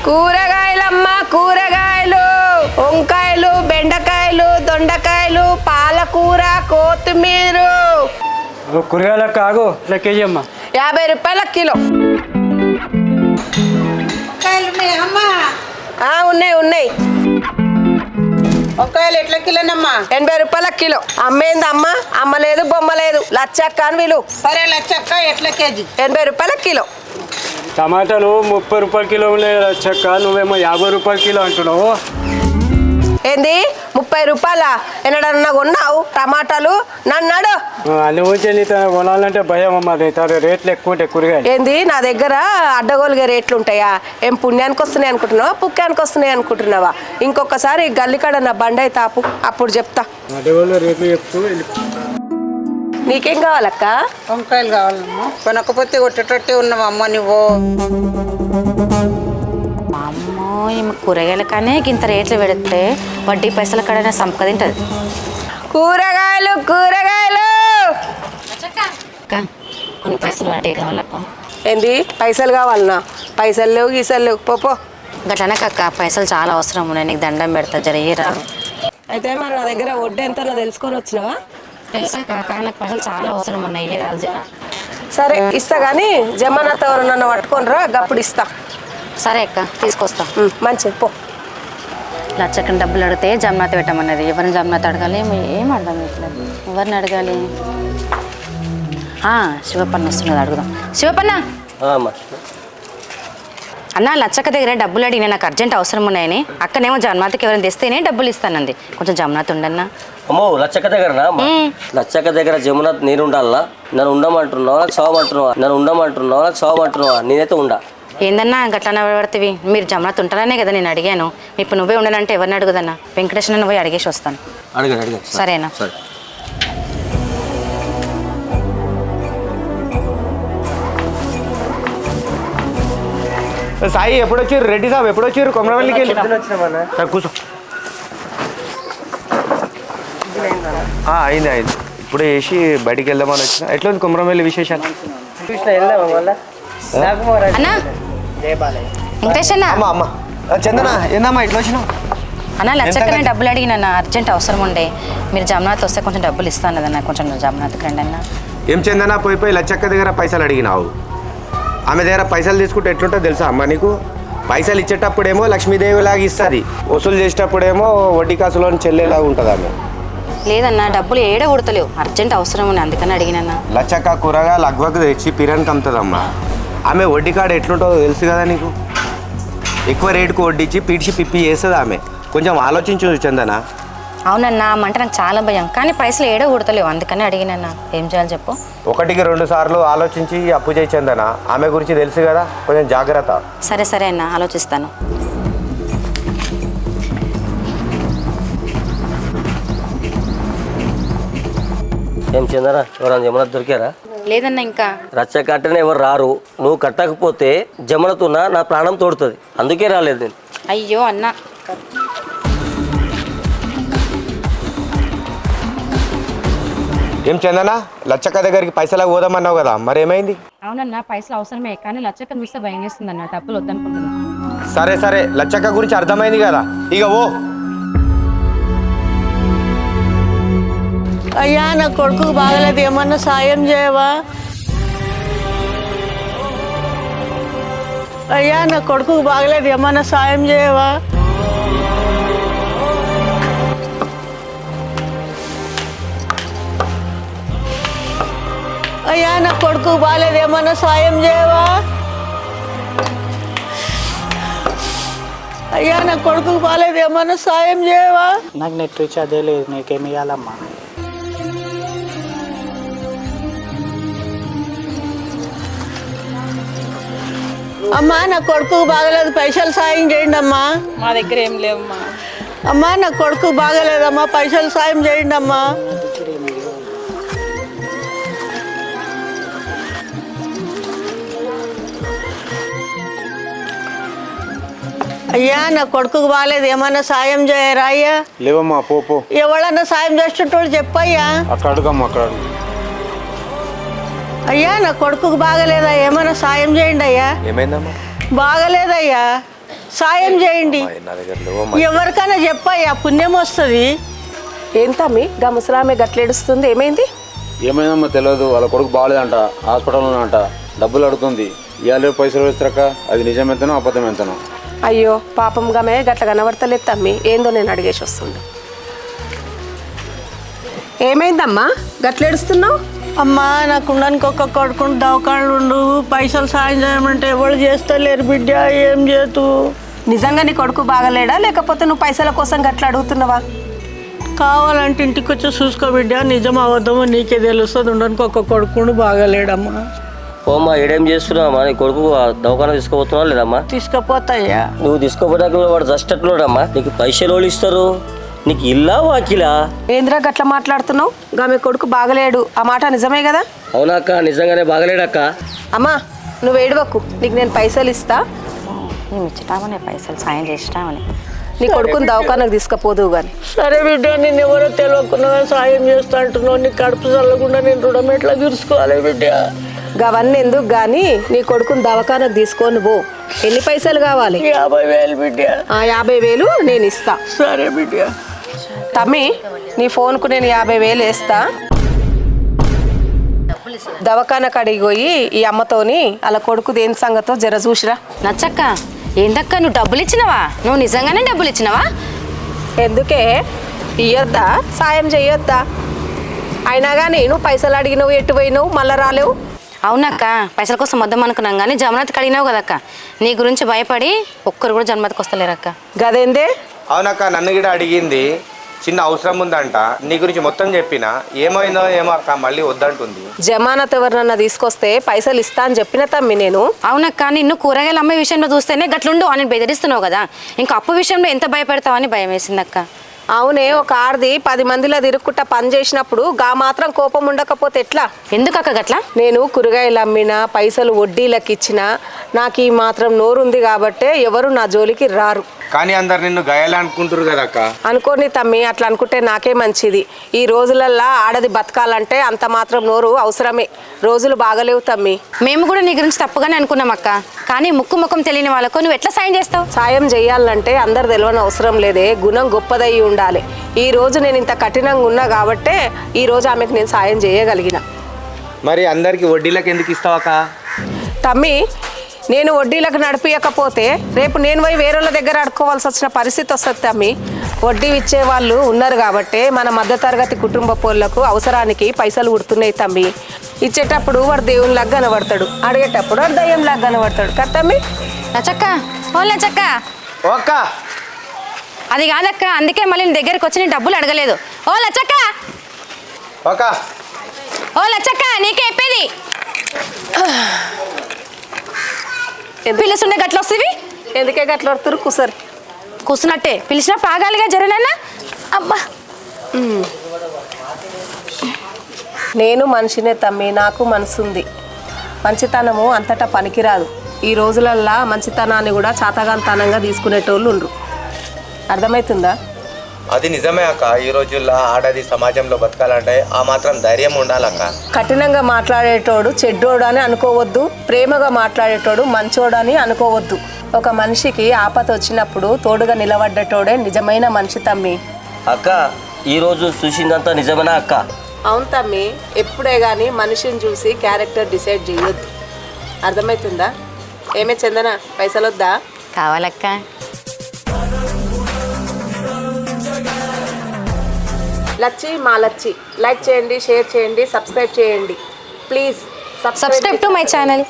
కూరగాయలమ్మా కూరగాయలు, వంకాయలు, బెండకాయలు, దొండకాయలు, పాలకూర, కొత్తిమీర. కూరగాయల కాగు కేజీ అమ్మా 50 రూపాయల కిలో. ఉన్నాయి ఉన్నాయి. వంకాయలు ఎట్లా కిలోనమ్మా? 80 రూపాయల కిలో. అమ్మేంది అమ్మ? అమ్మలేదు బొమ్మలేదు. లచ్చక్క అని విలు. సరే లచ్చక్క ఎట్లా కేజీ? 80 రూపాయల కిలో. టమాటాలు 30 రూపాయల కిలో ఉన్నాయి లచ్చక్క, నువ్వేమో 50 రూపాయల కిలో అంటున్నావు. ఏంది 30 రూపాయల? ఎన్నడన్నా కొన్నావు టమాటాలు? నన్నాడు అన్ని ఉంచి కొనాలంటే భయం అమ్మ, రేట్లు ఎక్కువ ఉంటాయి కూరగాయలు. ఏంది నా దగ్గర అడ్డగోలుగా రేట్లు ఉంటాయా? ఏం పుణ్యానికి వస్తున్నాయి అనుకుంటున్నావా, పుక్కానికి వస్తున్నాయి అనుకుంటున్నావా? ఇంకొకసారి గల్లికాడ నా బండి అయితే ఆపు, అప్పుడు చెప్తా. అడ్డగోలు రేట్లు చెప్తూ నీకేం కావాలక్క? వంకాయలు కావాలమ్మా. కొనకపోతే కొట్టేటట్టే ఉన్నావు అమ్మ నువ్వు. అమ్మో ఈమె కూరగాయల కానీ ఇంత రేట్లు పెడితే వడ్డీ పైసల కడనే సంపద తింటది. కూరగాయలు కూరగాయలు కొన్ని పైసలు వడ్డీ కావాలప్ప. ఏంది పైసలు కావాలన్నా? పైసలు లేవు గీసలు లేవు, పోపో. గట్లనే కక్క పైసలు చాలా అవసరం ఉన్నాయి, నీకు దండం పెడతా జరిగిరా. అయితే మరి నా దగ్గర వడ్డీ ఎంతనో తెలుసుకొని వచ్చినావా? తెలుసా కాక, నాకు పైసలు చాలా అవసరం ఉన్నాయి. సరే ఇస్తా కానీ జమానత్ ఎవరు నన్ను పట్టుకొని రా, గప్పుడు ఇస్తా. సరే అక్క తీసుకొస్తా. మంచిది పో. లచ్చక్కని డబ్బులు అడిగితే జమ్నాథ్ పెట్టమన్నది. ఎవరిని జమ్నాథ్ అడగాలి ఏం అర్థం కావట్లేదు, ఎవరిని అడగాలి? శివపన్న వస్తున్నది, అడుగుదాం. శివపన్న అన్న, లచ్చక్క దగ్గర డబ్బులు అడిగిన, నాకు అర్జెంట్ అవసరం ఉన్నాయని. అక్కనేమో జమ్నాథ్కి ఎవరైనా తెస్తేనే డబ్బులు ఇస్తానంది. కొంచెం జమ్నాథ్ ఉండన్నా. అమ్మో లచ్చక్క దగ్గరనా? లచ్చక్క దగ్గర జమునాథ్ నేను ఉండాలా? నన్ను ఉండమంటున్నావా చావమంటున్నావా? నన్ను ఉండమంటున్నావా చావమంటున్నావా? నేనైతే ఉండా. ఏందన్నా గట్లా పడుతుంది? మీరు జమ్నాథ్ ఉంటారనే కదా నేను అడిగాను. ఇప్పుడు నువ్వే ఉండాలంటే ఎవరిని అడుగుదన్నా? వెంకటేశ్వర పోయి అడిగేసి వస్తాను. అడగండి. సరేనా? సరే. సాయి ఎప్పుడు వచ్చారు? రెడ్డి సాబ్ ఎప్పుడు వచ్చారు? కొమరవల్లికి వెళ్ళి కూర్చో. అయింది ఇప్పుడు వేసి బయటికి వెళ్దామని వచ్చిన. ఎట్లా ఉంది కొమరవల్లి విశేషాలు? అన్నా వెంకటేష్ అన్న. అమ్మ చందన ఏందమ్మా ఇట్లా వచ్చినావు? అన్న లచ్చక్కనే డబ్బులు అడిగినన్నా, అర్జెంట్ అవసరం ఉండే. మీరు జమ్నాథ్ వస్తే కొంచెం డబ్బులు ఇస్తాను కదన్నా, కొంచెం జమ్నాథ్కి రండి అన్న. ఏం చందన పోయి లచ్చక్క దగ్గర పైసలు అడిగినావు? ఆమె దగ్గర పైసలు తీసుకుంటే ఎట్లుంటుందో తెలుసా అమ్మ నీకు? పైసలు ఇచ్చేటప్పుడేమో లక్ష్మీదేవి లాగా ఇస్తుంది, వసూలు చేసేటప్పుడేమో వడ్డీ కాసులోని చెల్లేలాగా ఉంటుంది ఆమె. లేదన్నా డబ్బులు ఏడ కొడతలేవు, అర్జెంట్ అవసరం ఉంది అందుకని అడిగినన్నా. లచ్చక్క కూరగాయలు అగ్వకు తెచ్చి పిరానికి అమ్ముతుందమ్మా. ఆమె వడ్డీ కాడ ఎట్లుంటుందో తెలుసు కదా నీకు? ఎక్కువ రేటుకు వడ్డించి పీడ్చి పిప్పి చేస్తుంది ఆమె. కొంచెం ఆలోచించు చందన. అవునన్నా అంటే నాకు చాలా భయం, కానీ పైసలు ఏడ కొడతలేవు అందుకని అడిగినన్నా. ఏం చేయాలి చెప్పు? 1-2 సార్లు ఆలోచించి అప్పు చేయి చందన. ఆమె గురించి తెలుసు కదా, కొంచెం జాగ్రత్త. సరే అన్న ఆలోచిస్తాను. ఏం చందనా, ఎవరైనా జమునాథ్ దొరికారా? లేదన్నా ఇంకా. రచ్చ కట్టనే ఎవరు రారు. నువ్వు కట్టకపోతే జమునతున్నా నా ప్రాణం తోడుతుంది, అందుకే రాలేదు నేను. అయ్యో అన్న. ఏం చందన, లచ్చక్క దగ్గరికి పైసలకు పోదామన్నావు కదా, మరి ఏమైంది? అవునన్నా పైసలు అవసరమే, కానీ లచ్చక్క చూస్తే భయం వేస్తుంది అన్న, డబ్బులు వద్దనుకుంటున్నా. సరే లచ్చక్క గురించి అర్థమైంది కదా, ఇక ఓ. అయ్యా నా కొడుకు బాగలేదు, ఏమన్నా సాయం చేయవా? అయ్యా నా కొడుకు బాగలేదు, ఏమన్నా సాయం చేయవా? అయ్యా నా కొడుకు బాగలేదు, ఏమన్నా సాయం చేయవా? అయ్యా నా కొడుకు బాగలేదు, ఏమన్నా సాయం చేయవా? నాకు నెట్ రీఛార్జ్ లేదు, నీకేమి ఇవ్వాలమ్మా? అమ్మా నా కొడుకు బాగలేదు, పైసలు సాయం చేయండి అమ్మా. మా దగ్గర ఏం లేవమ్మా. అమ్మా నా కొడుకు బాగలేదమ్మా, పైసలు సాయం చేయండి అమ్మా. అయ్యా నా కొడుకు బాగలేదు, ఏమన్నా సాయం చేయరా అయ్యా? లేవమ్మా పో. ఎవరన్నా సాయం చేసేటోళ్ళు చెప్పయ్యా. అక్కడ అడుగమ్మా, అక్కడ అయ్యా నా కొడుకు బాగలేదా, ఏమన్నా సాయం చేయండి అయ్యా. ఏమైందమ్మా? బాగలేదయ్యా. సాయం చేయండి. నా దగ్గర లేవమ్మా. ఎవరికైనా చెప్పయ్యా, పుణ్యం వస్తుంది. ఏం తమ్మి గా ముసలామె గట్లేడుస్తుంది, ఏమైంది? ఏమైందమ్మా తెలియదు. వాళ్ళ కొడుకు బాగాలేదంట, హాస్పిటల్లో అంట, డబ్బులు అడుగుతుంది. ఇవాళ పైసలు వేస్తారక్క, అది నిజం ఎంతనో అబద్ధం ఎంతనో. అయ్యో పాపం గామే గట్ల కనబడతలేదు తమ్మి, ఏందో నేను అడిగేసి వస్తుంది. ఏమైందమ్మా గట్లేడుస్తున్నావు? అమ్మా నాకు ఉండడానికి ఒక కొడుకుని దవాఖానలు ఉండు, పైసలు సాయం చేయమంటే ఎవరు చేస్తలేరు బిడ్డ, ఏం చేతు? నిజంగా నీ కొడుకు బాగలేడా లేకపోతే నువ్వు పైసల కోసం గట్ల అడుగుతున్నావా? కావాలంటే ఇంటికి వచ్చి చూసుకో బిడ్డ, నిజం అబద్ధమో నీకే తెలుస్తుంది. ఉండడానికి ఒక కొడుకుని బాగలేడమ్మా. పోమ్మా, ఏడేం చేస్తున్నావమ్మా? నీ కొడుకు దవాఖాన తీసుకుపోతున్నావా లేదమ్మా? తీసుకుపోతాయ్యా. నువ్వు తీసుకోపోయినాక వాడు జస్ట్ అట్లున్నాడమ్మా. నీకు పైసలు వాళ్ళు ఇస్తారు, నీకు ఇల్లా వాకిలా? ఏంద్రా గట్ల మాట్లాడుతున్నావు? గామె కొడుకు బాగలేడు, ఆ మాట నిజమే కదా? అవునక్క, నిజంగానే బాగలేడక్క. అమ్మా నువ్వు ఏడవకు, నీకు నేను పైసలు ఇస్తా, మేము ఇచ్చినామని పైసలు సాయం చేసినామని. నీ కొడుకుని దవాఖానకు తీసుకుపోదువు కానీ. సరే బిడ్డ, నేను ఎవరో తెలియకుండా సాయం చేస్తా అంటున్నావు. నీ కడుపు చల్లకుండా నేను రుణం ఎట్లా తీర్చుకోవాలి బిడ్డ? గవన్నీ ఎందుకు గాని నీ కొడుకుని దవాఖానకు తీసుకొని పో. ఎన్ని పైసలు కావాలి? 50,000 బిడ్డ. 50,000 నేను ఇస్తా. సరే బిడ్డ. తమ్మి నీ ఫోన్కు నేను 50,000 వేస్తా. దవాఖాన కడిగి పోయి ఈ అమ్మతోని అలా కొడుకు దేని సంగతో జర చూసిరా. నచ్చక్క, ఏందక్క నువ్వు డబ్బులు ఇచ్చినావా? నువ్వు నిజంగానే డబ్బులు ఇచ్చినావా? ఎందుకే ఇయ్యొద్దా, సాయం చెయ్యొద్దా? అయినా కానీ నువ్వు పైసలు అడిగినవు, ఎటు పోయినావు, మళ్ళీ రాలేవు. అవునక్క, పైసల కోసం వద్దాం అనుకున్నాం కానీ జమనత్కి అడిగినావు కదక్క. నీ గురించి భయపడి ఒక్కరు కూడా జన్మతికి వస్తలేరక్క. గదేందే? అవునక్క, నన్ను కూడా అడిగింది, చిన్న అవసరం ఉందంట, నీ గురించి మొత్తం చెప్పినా. ఏమైందో ఏమో అక్క, మళ్ళీ వద్దంటుంది. జమానత్ ఎవరినన్నా తీసుకొస్తే పైసలు ఇస్తా అని చెప్పిన తమ్మి నేను. అవునక్క, నిన్ను కూరగాయలు అమ్మే విషయంలో చూస్తేనే గట్లుండు అని బెదిరిస్తున్నావు కదా, ఇంకా అప్పు విషయంలో ఎంత భయపెడతావని భయం వేసిందక్క. అవునే, ఒక ఆడది 10 మందిలో తిరుక్కుంటా పని చేసినప్పుడు గా మాత్రం కోపం ఉండకపోతే ఎట్లా? ఎందుకక్క గట్లా? నేను కూరగాయలు అమ్మినా, పైసలు వడ్డీలకు ఇచ్చినా, నాకు ఈ మాత్రం నోరుంది కాబట్టే ఎవరు నా జోలికి రారు. కానీ అందరు నిన్ను గయాలి అనుకుంటారు కదక్క. అనుకోని తమ్మి, అట్లా అనుకుంటే నాకే మంచిది. ఈ రోజులల్లో ఆడది బతకాలంటే అంత మాత్రం నోరు అవసరమే. రోజులు బాగలేవు తమ్మి. మేము కూడా నీ గురించి తప్పుగానే అనుకున్నాం అక్క, కానీ ముఖం తెలియని వాళ్ళకు నువ్వు ఎట్లా సాయం చేస్తావు? సాయం చేయాలంటే అందరు తెలియని అవసరం లేదే, గుణం గొప్పదై ఉండాలి. ఈ రోజు నేను ఇంత కఠినంగా ఉన్నా కాబట్టే ఈ రోజు ఆమెకు నేను సాయం చేయగలిగిన. మరి అందరికి వడ్డీలకు ఎందుకు ఇస్తావక్క? తమ్మి, నేను వడ్డీలకు నడిపించకపోతే రేపు నేను పోయి వేరే వాళ్ళ దగ్గర అడుకోవాల్సి వచ్చిన పరిస్థితి వస్తుంది తమ్మి. వడ్డీ ఇచ్చే వాళ్ళు ఉన్నారు కాబట్టి మన మధ్యతరగతి కుటుంబ పోళ్ళకు అవసరానికి పైసలు ఉడుతున్నాయి తమ్మి. ఇచ్చేటప్పుడు వాడు దేవునిలాగా కనబడతాడు, అడిగేటప్పుడు వాడు దయ్యంలాగా కనబడతాడు కదా తమ్మి. లచ్చక్క, ఓ లచ్చక్క. ఓక్క, అది కాదక్క, అందుకే మళ్ళీ నీ దగ్గరికి వచ్చి నేను డబ్బులు అడగలేదు. ఓ లచ్చక్క, ఓక, ఓ లచ్చక్క, నీకే చెప్పేది. పిలుస్తుండే గట్ల వస్తుంది. ఎందుకే గట్ల వడుతురు? కూసరు కూర్చున్నట్టే పిలిచినప్పుడు ఆగాలిగా జరనన్నా. అబ్బా, నేను మనిషినే తమ్మి, నాకు మనసుంది. మంచితనము అంతటా పనికిరాదు. ఈ రోజులల్లా మంచితనాన్ని కూడా చాతగాంతనంగా తీసుకునేటోళ్ళు ఉండ్రు. అర్థమవుతుందా? అది నిజమే అక్క. ఈ రోజుల్లో ఆడది సమాజంలో బతకాలంటే ఆ మాత్రం ధైర్యం ఉండాలక్క. కఠినంగా మాట్లాడేటోడు చెడ్డోడు అని అనుకోవద్దు, ప్రేమగా మాట్లాడేటోడు మంచోడు అని అనుకోవద్దు. ఒక మనిషికి ఆపద వచ్చినప్పుడు తోడుగా నిలబడ్డటోడే నిజమైన మనిషి తమ్మి. అక్క, ఈరోజు చూసిందంతా నిజమేనా అక్క? అవును తమ్మి, ఎప్పుడే కానీ మనిషిని చూసి క్యారెక్టర్ డిసైడ్ చేయొద్దు. అర్థమవుతుందా? ఏమే చందన, పైసలు వద్దా? కావాలక్క. లచ్చి మా లచ్చి, లైక్ చేయండి, షేర్ చేయండి, సబ్స్క్రైబ్ చేయండి please. Subscribe to my channel.